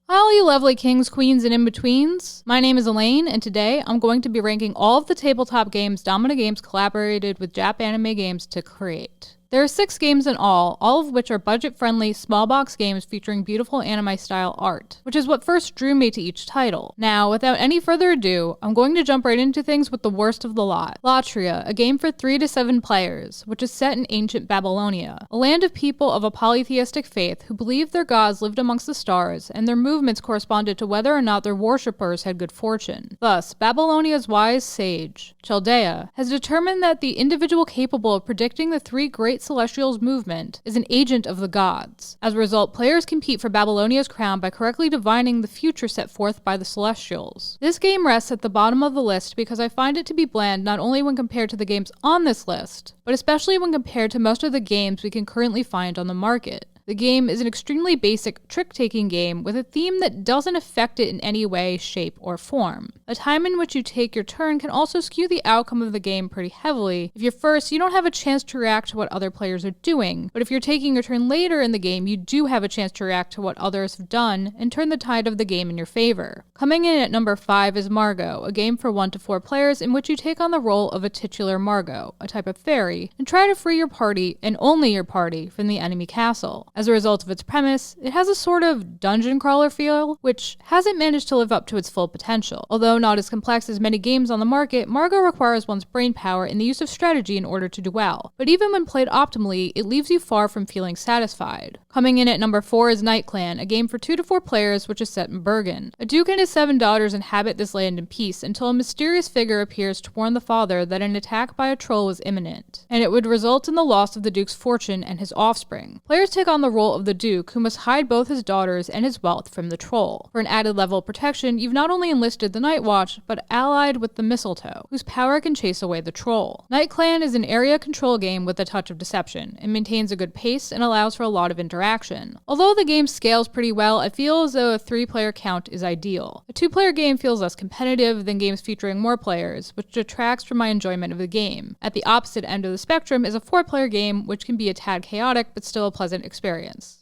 Hi all you lovely kings, queens, and in-betweens. My name is Elaine, and today I'm going to be ranking all of the tabletop games Domina Games collaborated with Japanime Games to create. There are 6 games in all of which are budget-friendly, small-box games featuring beautiful anime-style art, which is what first drew me to each title. Now, without any further ado, I'm going to jump right into things with the worst of the lot. Latria, a game for 3 to 7 players, which is set in ancient Babylonia, a land of people of a polytheistic faith who believed their gods lived amongst the stars, and their movements corresponded to whether or not their worshippers had good fortune. Thus, Babylonia's wise sage, Chaldea, has determined that the individual capable of predicting the 3 great celestials' movement is an agent of the gods. As a result, players compete for Babylonia's crown by correctly divining the future set forth by the celestials. This game rests at the bottom of the list because I find it to be bland not only when compared to the games on this list, but especially when compared to most of the games we can currently find on the market. The game is an extremely basic trick-taking game with a theme that doesn't affect it in any way, shape, or form. A time in which you take your turn can also skew the outcome of the game pretty heavily. If you're first, you don't have a chance to react to what other players are doing, but if you're taking your turn later in the game, you do have a chance to react to what others have done and turn the tide of the game in your favor. Coming in at number 5 is Margot, a game for 1 to 4 players in which you take on the role of a titular Margot, a type of fairy, and try to free your party, and only your party, from the enemy castle. As a result of its premise, it has a sort of dungeon crawler feel, which hasn't managed to live up to its full potential. Although not as complex as many games on the market, Margot requires one's brain power and the use of strategy in order to do well. But even when played optimally, it leaves you far from feeling satisfied. Coming in at number 4 is Night Clan, a game for 2 to 4 players which is set in Bergen. A duke and his 7 daughters inhabit this land in peace until a mysterious figure appears to warn the father that an attack by a troll was imminent, and it would result in the loss of the duke's fortune and his offspring. Players take on the role of the duke, who must hide both his daughters and his wealth from the troll. For an added level of protection, you've not only enlisted the Night Watch, but allied with the Mistletoe, whose power can chase away the troll. Night Clan is an area control game with a touch of deception. It maintains a good pace and allows for a lot of interaction. Although the game scales pretty well, I feel as though a 3-player count is ideal. A 2-player game feels less competitive than games featuring more players, which detracts from my enjoyment of the game. At the opposite end of the spectrum is a 4-player game, which can be a tad chaotic, but still a pleasant experience.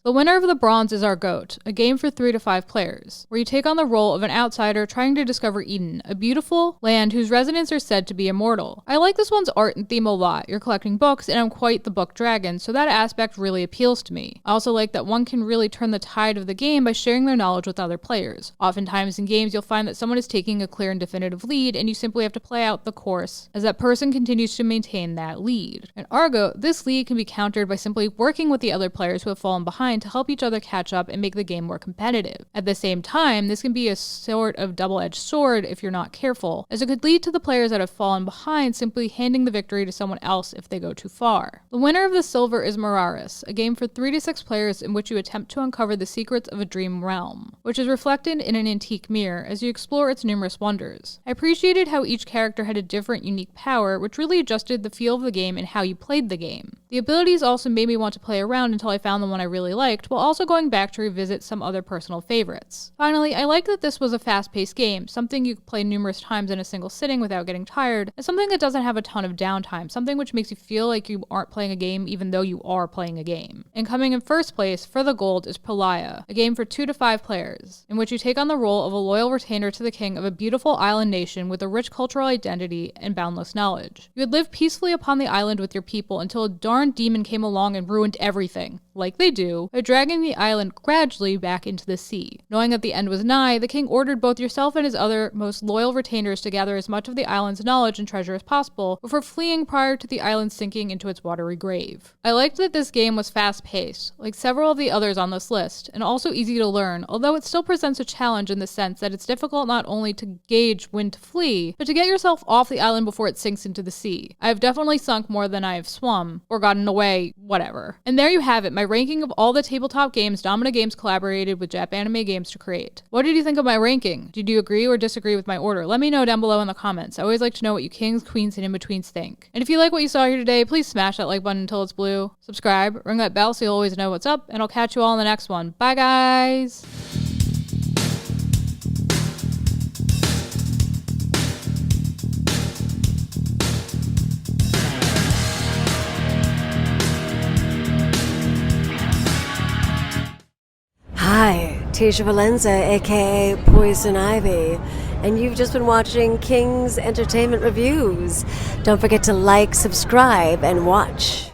The winner of the bronze is Our Goat, a game for 3 to 5 players, where you take on the role of an outsider trying to discover Eden, a beautiful land whose residents are said to be immortal. I like this one's art and theme a lot. You're collecting books, and I'm quite the book dragon, so that aspect really appeals to me. I also like that one can really turn the tide of the game by sharing their knowledge with other players. Oftentimes in games, you'll find that someone is taking a clear and definitive lead, and you simply have to play out the course as that person continues to maintain that lead. In Our Goat, this lead can be countered by simply working with the other players who have fallen behind to help each other catch up and make the game more competitive. At the same time, this can be a sort of double-edged sword if you're not careful, as it could lead to the players that have fallen behind simply handing the victory to someone else if they go too far. The winner of the silver is Miraris, a game for 3 to 6 players in which you attempt to uncover the secrets of a dream realm, which is reflected in an antique mirror as you explore its numerous wonders. I appreciated how each character had a different unique power, which really adjusted the feel of the game and how you played the game. The abilities also made me want to play around until I found the one I really liked, while also going back to revisit some other personal favorites. Finally, I liked that this was a fast-paced game, something you could play numerous times in a single sitting without getting tired, and something that doesn't have a ton of downtime, something which makes you feel like you aren't playing a game even though you are playing a game. And coming in first place for the gold is Pralaya, a game for 2 to 5 players, in which you take on the role of a loyal retainer to the king of a beautiful island nation with a rich cultural identity and boundless knowledge. You would live peacefully upon the island with your people until a darn demon came along and ruined everything, like they do, by dragging the island gradually back into the sea. Knowing that the end was nigh, the king ordered both yourself and his other most loyal retainers to gather as much of the island's knowledge and treasure as possible before fleeing prior to the island sinking into its watery grave. I liked that this game was fast-paced, like several of the others on this list, and also easy to learn, although it still presents a challenge in the sense that it's difficult not only to gauge when to flee, but to get yourself off the island before it sinks into the sea. I have definitely sunk more than I have swum, or gotten away, whatever. And there you have it, my ranking of all the tabletop games Domina Games collaborated with Japanime Games to create. What did you think of my ranking? Did you agree or disagree with my order? Let me know down below in the comments. I always like to know what you kings, queens, and in-betweens think. And if you like what you saw here today, please smash that like button until it's blue. Subscribe, ring that bell so you'll always know what's up, and I'll catch you all in the next one. Bye guys! Hi, Tisha Valenza, aka Poison Ivy, and you've just been watching King's Entertainment Reviews. Don't forget to like, subscribe, and watch.